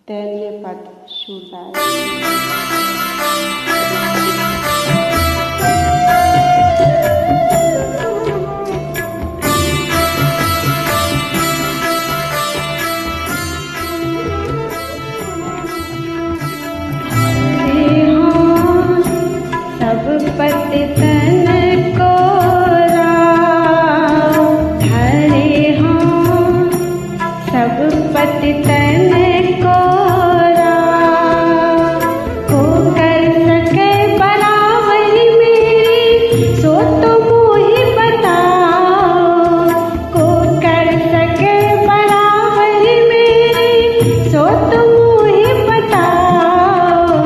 तैन्य पद सूरदास। सब पति तन को हरे हाँ, सब पति तन को कर सके बराबरी मेरी, सो तो मोहि बताओ। को कर सके बराबरी मेरी, सो तो मोहि बताओ।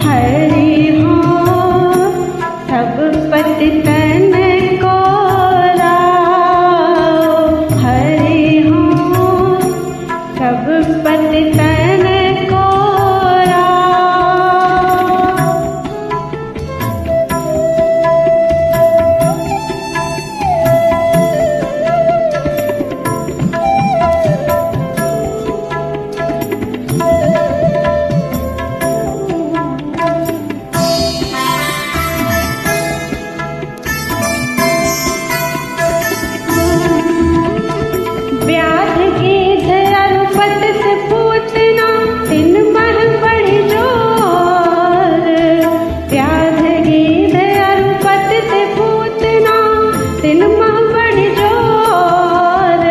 हरे हाँ, सब पति तन को हरे हाँ, सब पति तन को व्याध गीध अरुपत से पूतना, तिन मह बढ़ जोर। व्याध गीध अरुपत से पूतना, तिन मह बढ़ जोर।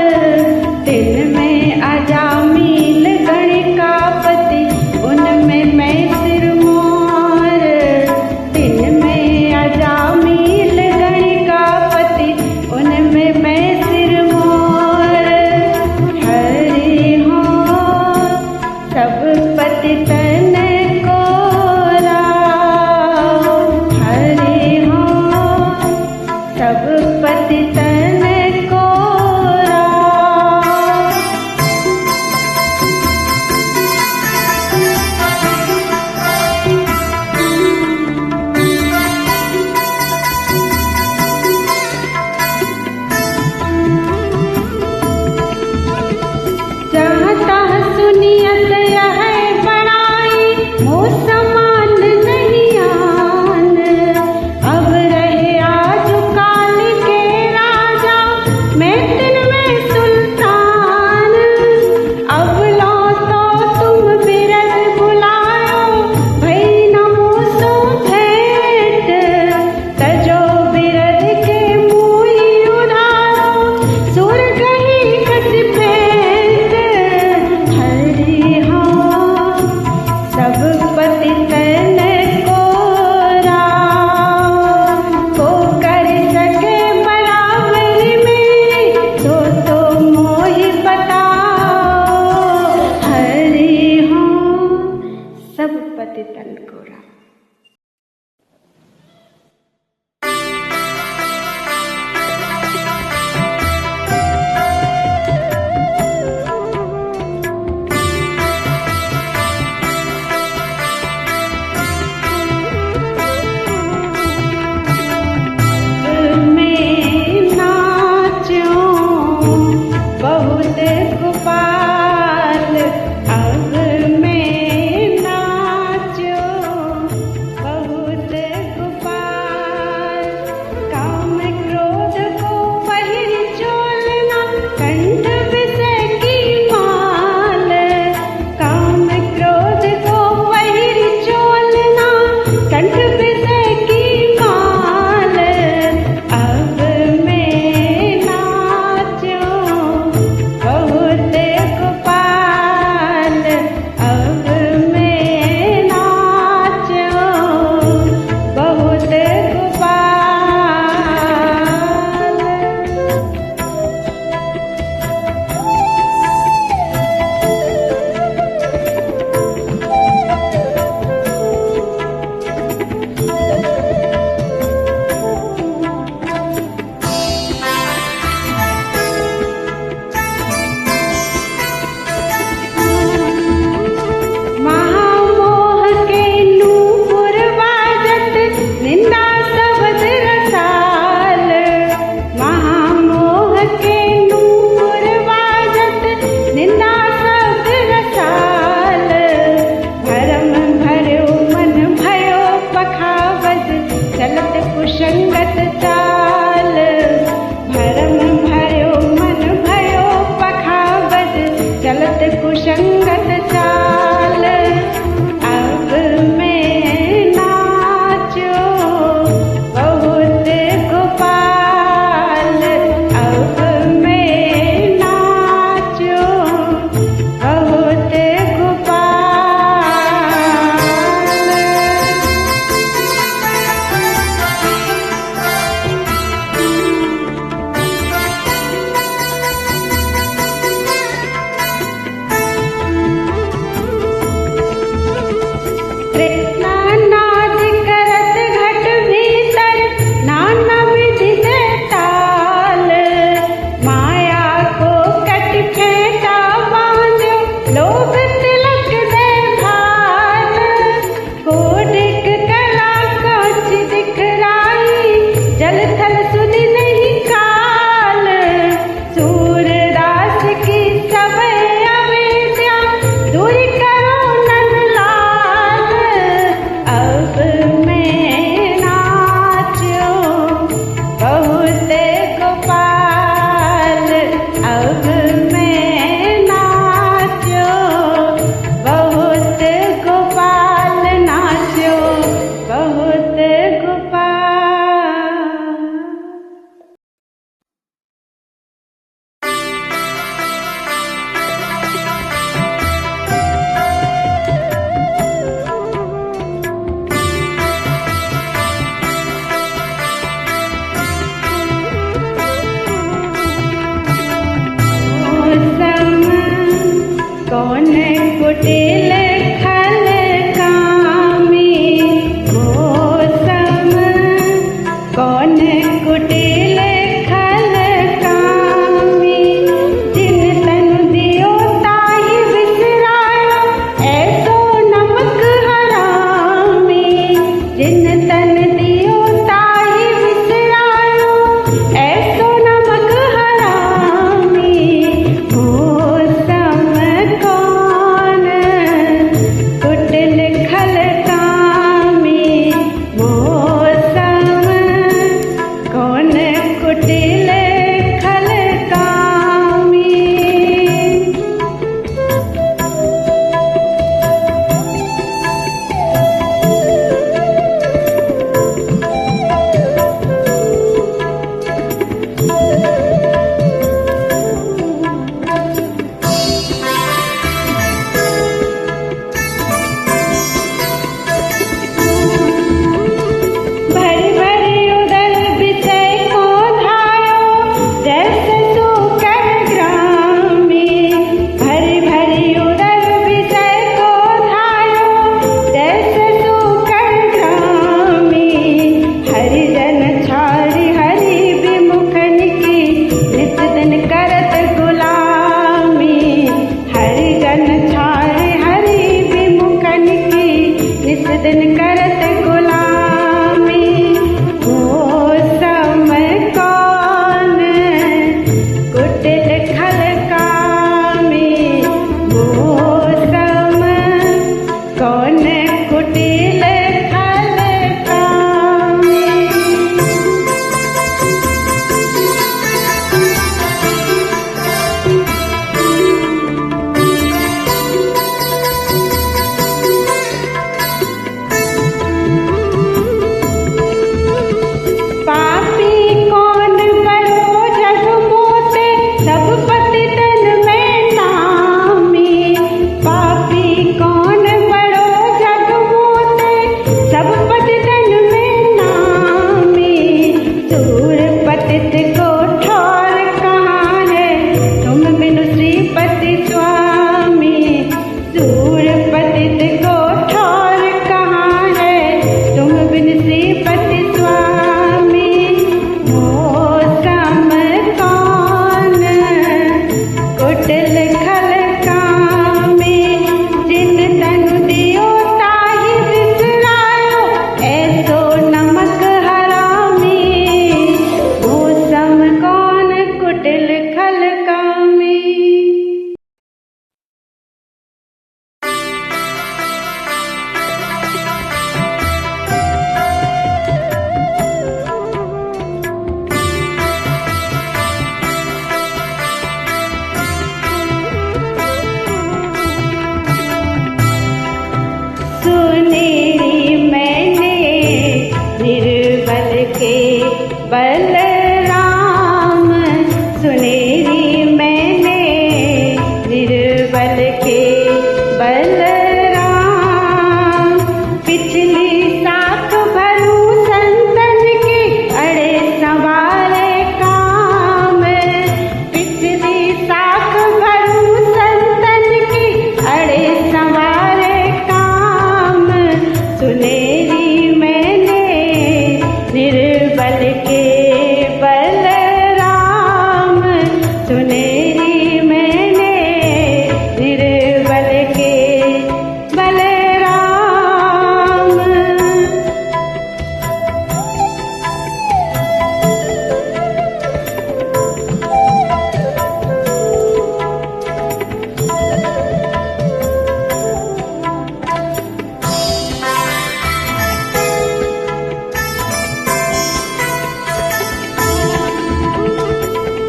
तिन में अजामिल गणिकापति, उनमें मैं सिर मोर। तिन में अजामिल गणिकापति, उनमें मैं सिर मोर। हरे हाँ, सब पति तन को हरे हाँ, सब पति तन को जहाँ तहाँ सुनियत यह बड़ाई, मोह समान नहीं आन। अब रहे आज काल के राजा, मैं तिन में सुल्तान। अब लो तो तुम बिरद बुलायो, भई न मोसो भेंट। तजो बिरद के मुँहि उधारो, सुर गही कस भेंट। हरे हाँ, सब पति तन को कर सके बराबरी मेरी, तो मोहि बताओ। हरे हाँ, सब पति तन को में नाचो बहुत गोपाल। अब में नाचो बलराम। पिछली साख भरू संतन की, अड़े संवारे काम। पिछली साख भरू संतन की, अड़े संवारे काम। सुनेरी मैंने निर्बल के बलराम, सुनेरी मैंने निर्बल के बलराम।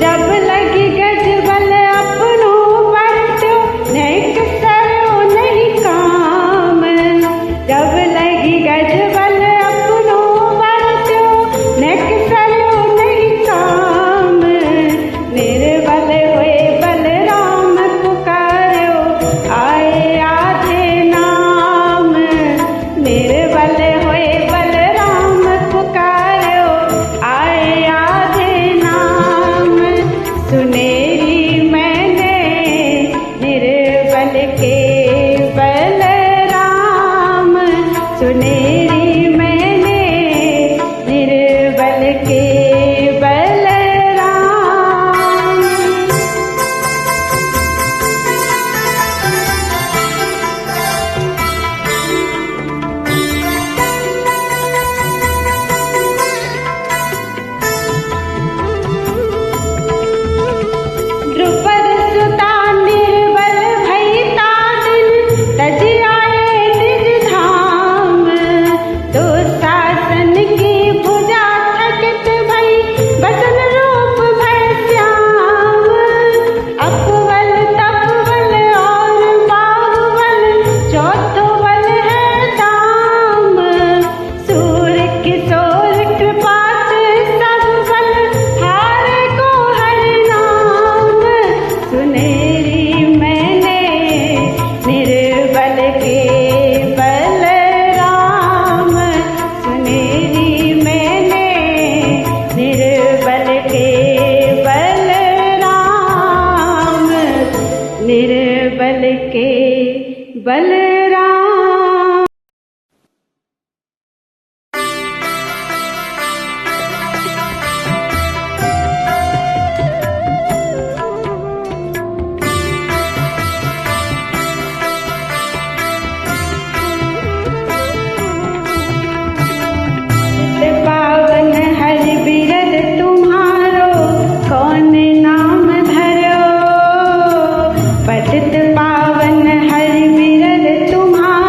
जब लगी गजबल अपनों बरत्यो, नेक सरो नहीं काम। जब लगी गजबल अपनों बरत्यो, नेक सरो नहीं काम। निर्बल हुए बलराम पुकारो, आए आधे नाम। निर्बल हुए बलराम पुकारो, आए आधे नाम। सुनेरी मैंने निर्बल के बलराम, सुनेरी मैंने निर्बल के बलराम। द्रुपद सुता निर्बल भई ताडिन, तजि आए निज धाम। दुःशासन की भुजा थकित भई, बसन रूप भय श्याम। अपबल तपबल और बाहुबल, चौथो बल है दाम। सूर किशोर कृपात सब बल, हारे को हरि नाम। सुनेरी मैंने निर्बल के बलराम, सुनेरी मैंने निर्बल के बलराम, निर्बल के बलराम। पावन हरि बिरद तुम्हारो, कौन नाम धरो। पतित पावन हरि बिरद तुम्हारो,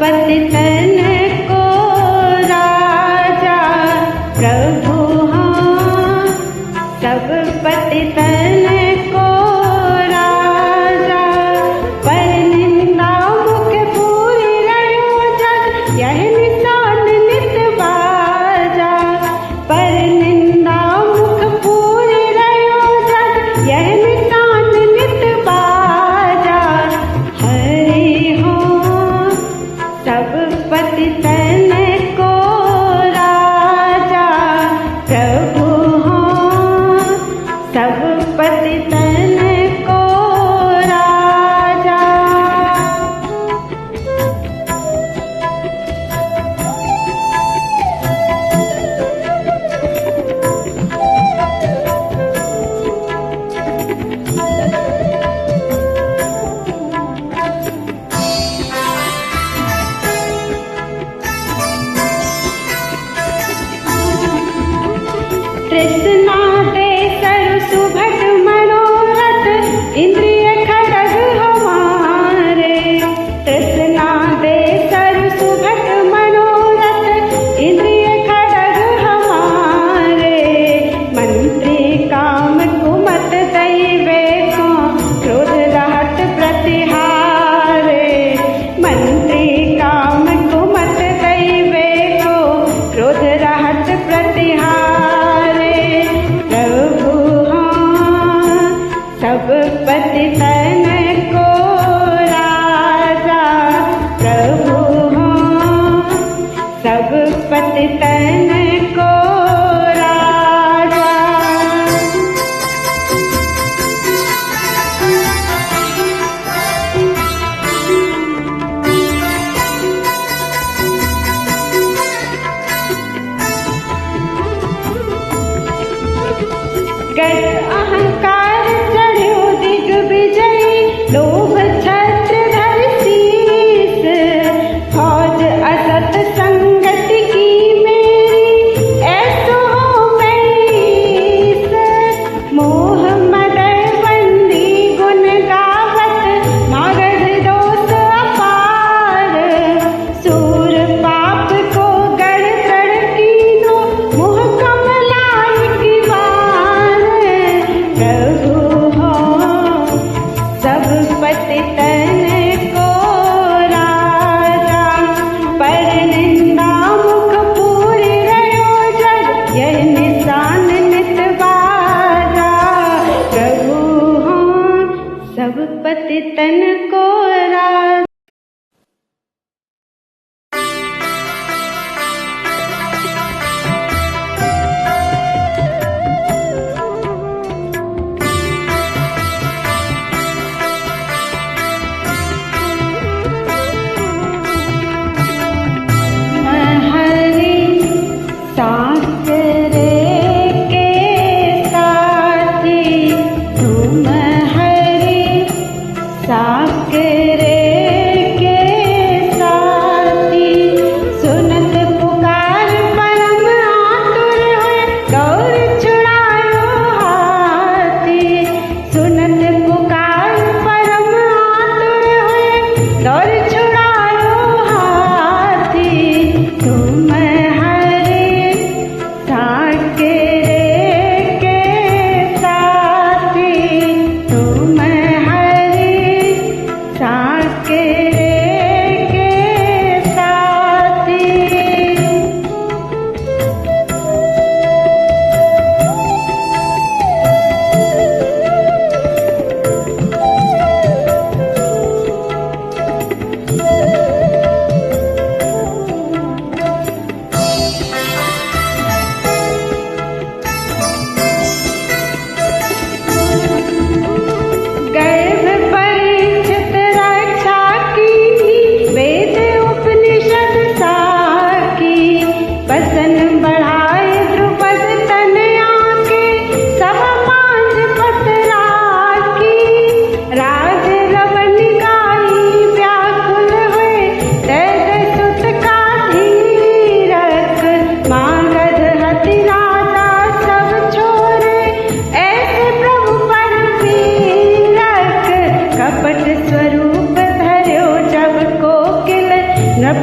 पतितन को राजा प्रभु हाँ, सब पतितन को राजा। पर निंदा मुख पूरी रहो जग, यह निशान नित बाजा। पर निंदा मुख पूरी रहो जग, यह निशान नित बाजा। हरि हो सब पतितन को राजा प्रभु हो सब पतितन को राजा। तृष्णा दे सरु सुभग मनोरथ, इंद्रिय खड़ग हमारे। तृष्णा दे सरु सुभग मनोरथ, इंद्रिय खड़ग हमारे। मंत्री काम कुमत दैवे को, क्रोध रहत प्रतिहारे। मंत्री काम कुमत दैवे को, क्रोध रहत प्रतिहारे। प्रभु हाँ, सब पतितन को राजा प्रभु हाँ, सब पतितन को राजा। गज अहंकार चढ़्यो दिग्विजयी, लोभ छत्र धर शीस। फौज असत संगति की मेरी, ऐसो हो मैस। मोह मदय बंदी गुण गावत, मागध दोष अपार। सूर पाप को गढ़ तड़ कीनो, मुह कमलाई की बार। प्रभु हो सब पतितन को राजा। पर निंदा मुख पूरी रहो जग, यह निशान नित बाजा। प्रभु हो सब पतितन को राजा। हरि साकरे के साथी, तुम हरि साकरे के साथी। सुनत पुकार परम आतुर हुए, दौड़ छुड़ायो हाथी। सुनत पुकार परम आतुर हुए, दौड़ छुड़ायो हाथी। तुम हरि साकरे के साथी, तुम हरि साकरे के साथी। गर्भ परीक्षित रक्षा की, वेद उपनिषद साकी। बसन बढ़ाए द्रुपद तन आके, सब मांझ पतरा की। राज रवन गाई व्याकुल हुए, दय सुत का धीरक। मागध हति राजा सब छोरे, ऐसे प्रभु पर पीरक। कपट स्वरूप धर्यो जब कोकिल, नभ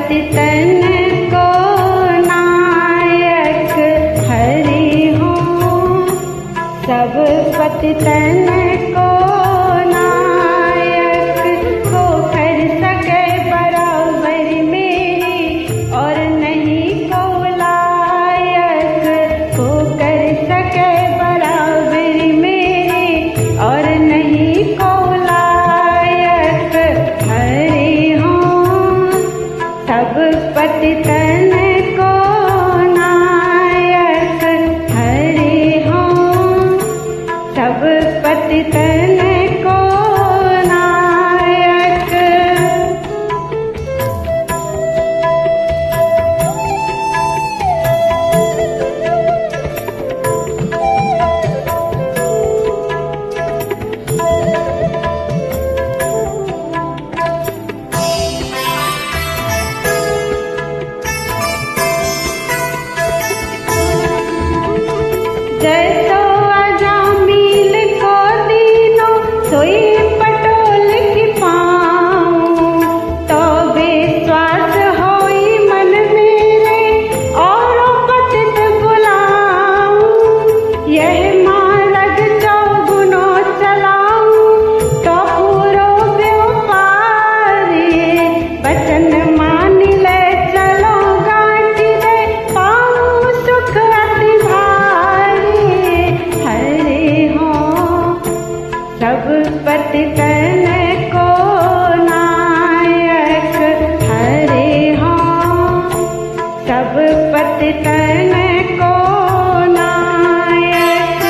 पतितन को नायक हरि हो, सब पतितन को नायक को कर सके बराबर मेरी और नहीं को लायक, को कर सके बराबर मेरी और नहीं को लायक हरि हो, सब पतितन को नायक हरि हो, सब पतितन को नायक। जैसो अजामिल को दीनो सोई पटोल की पाऊं, तो विश्वास होई मन मेरे और पतित बुलाऊं, यह मार्ग चौगुनो चलाऊं तो पूरो व्यापारी, वचन मान ले चलो गांठी दे पाऊं सुख अति भारी हरि हो, सब पतितन को नायक हरि हो, सब पतितन को नायक।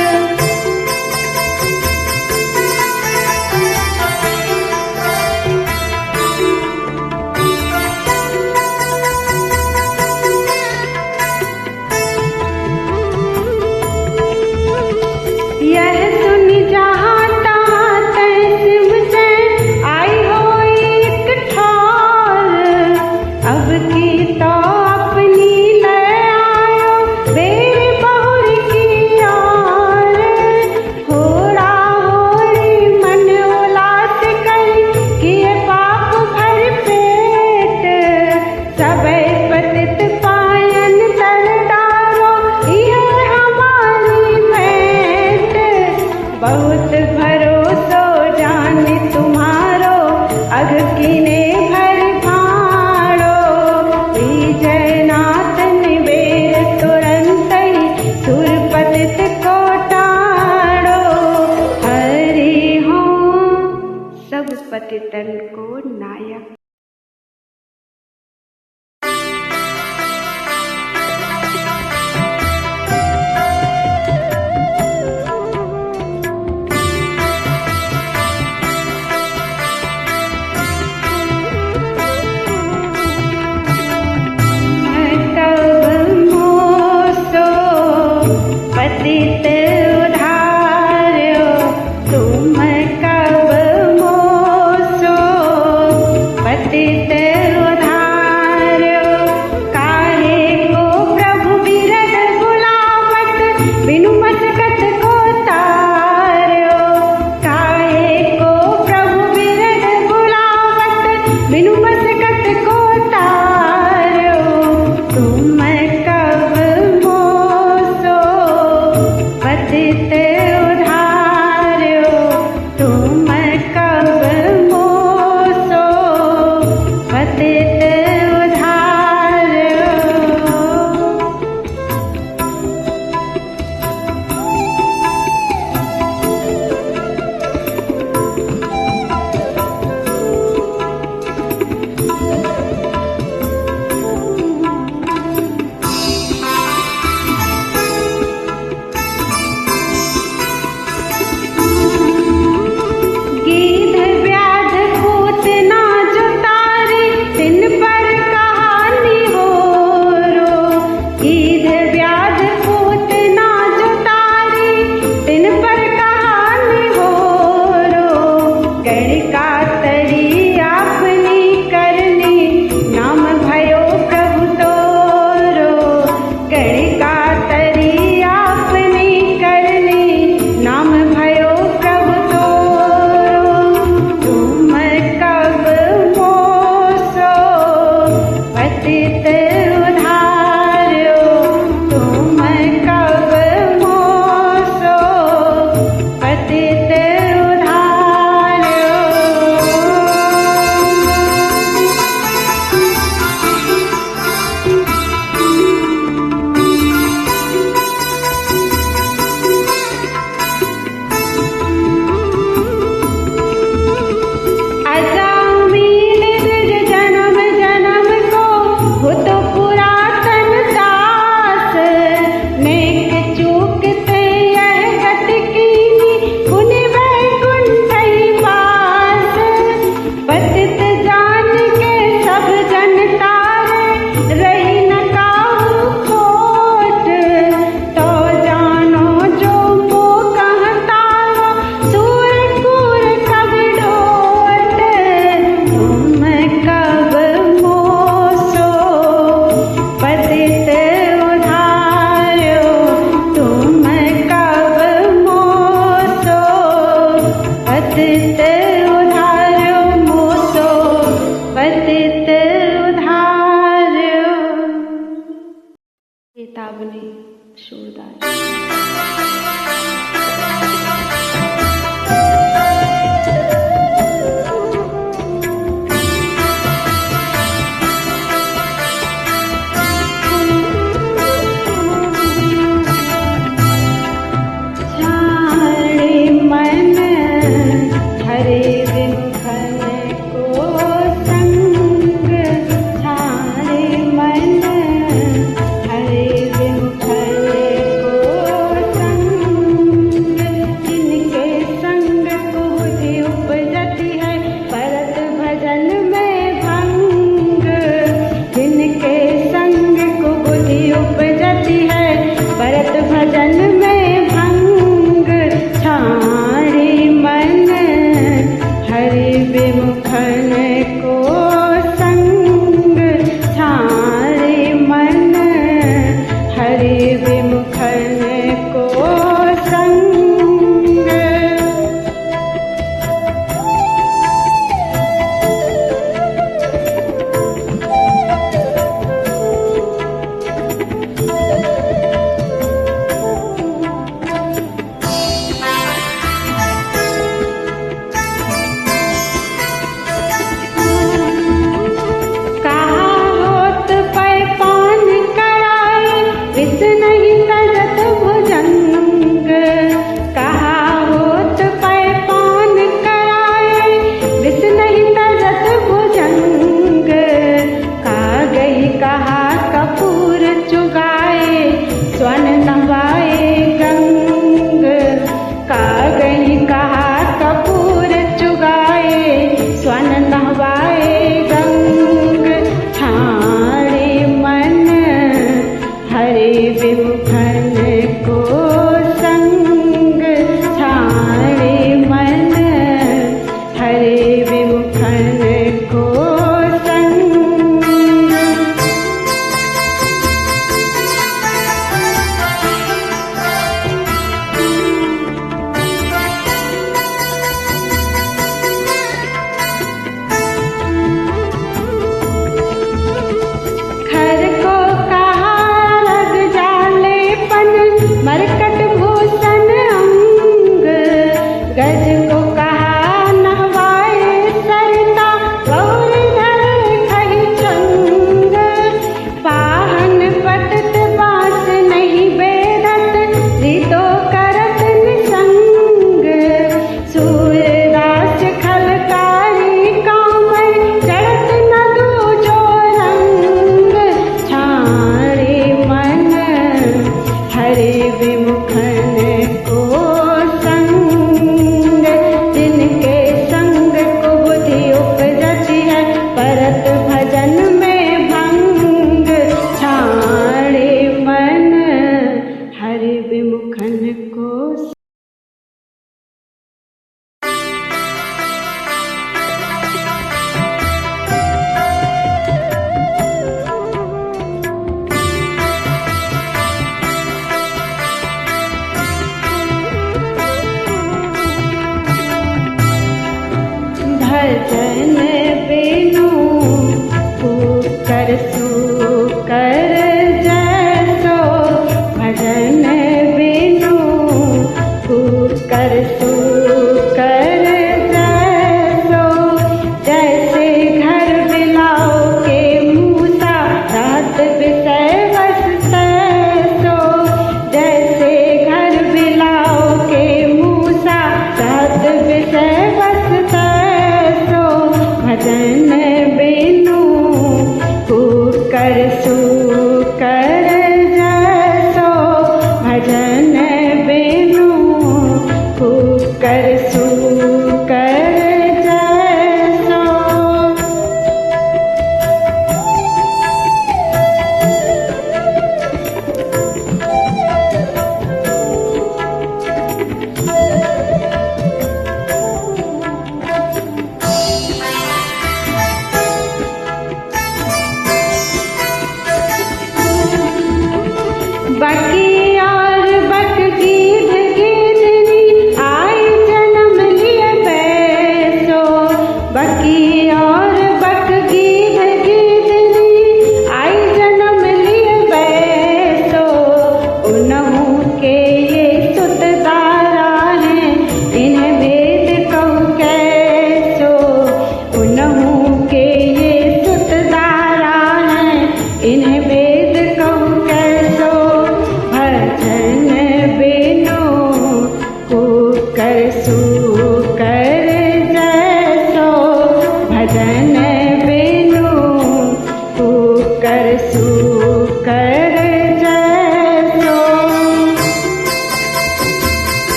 यह सुन जहाँ तहाँ तहसीम से आई हो एक ठार, अब की तो अपनी ले आयो बेरी बहुर की ओर, होड़ा होरी मन उलास करी किए पाप भर पेट, सबे पतित पायन तर डारो यह हमारी भेंट, बहुत भरोसो जान तुम्हारो अघ कीने भर भाड़ो, विजयनाथ निवेर तुरंत ही सुर पतित को टाड़ो हरि हो, सब पतितन को नायक। तब मोसो पतित उधार्यो, तुम कब मोसो पतित उधार्यो, काहे को प्रभु बिरद बुलावत बिनु मसकत को तार्यो, काहे को प्रभु बिरद बुलावत बिनु मसकत को तार्यो, तुम कब मोसो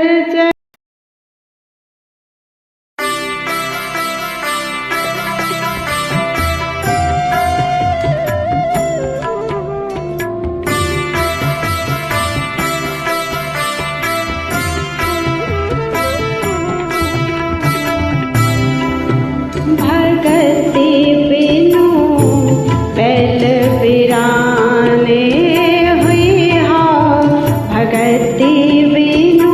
जय। भगति बिनु बैल बिराने हुई हा, भगति बिनु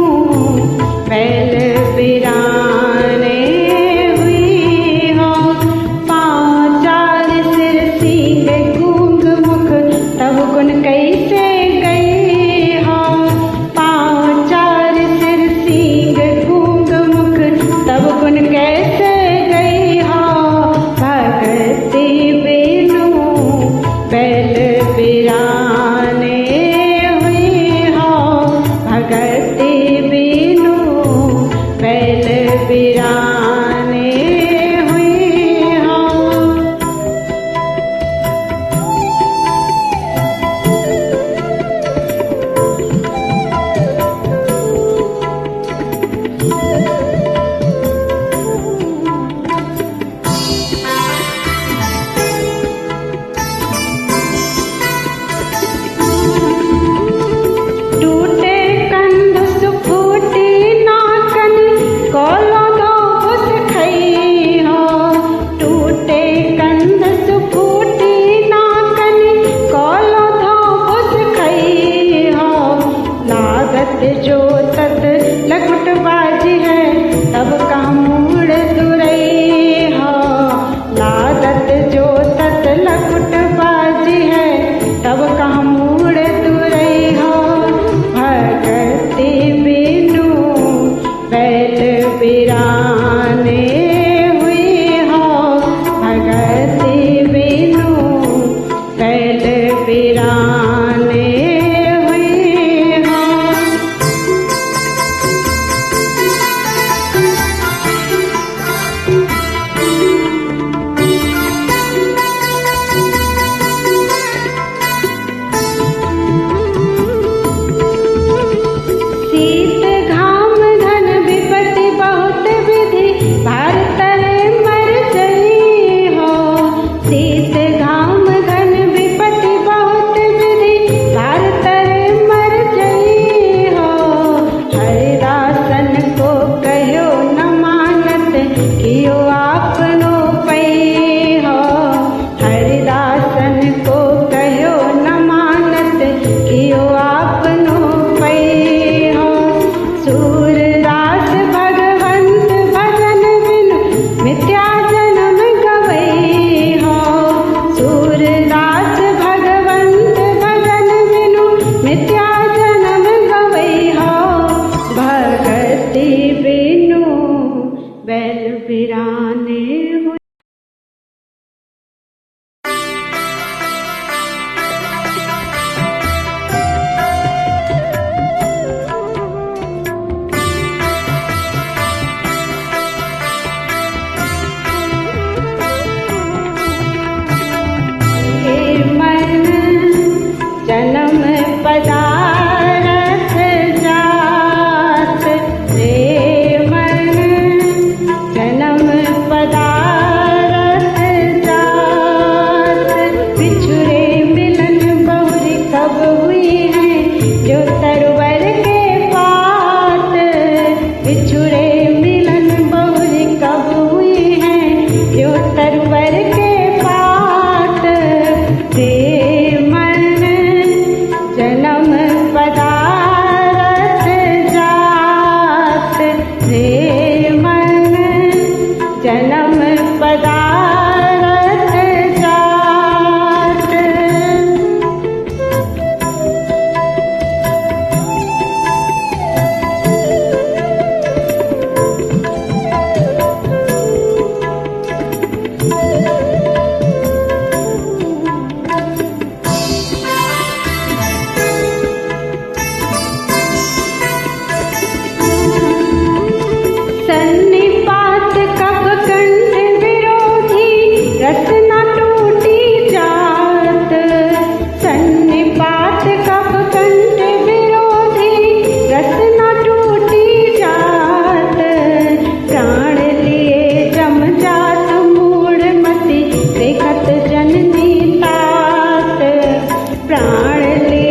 पहले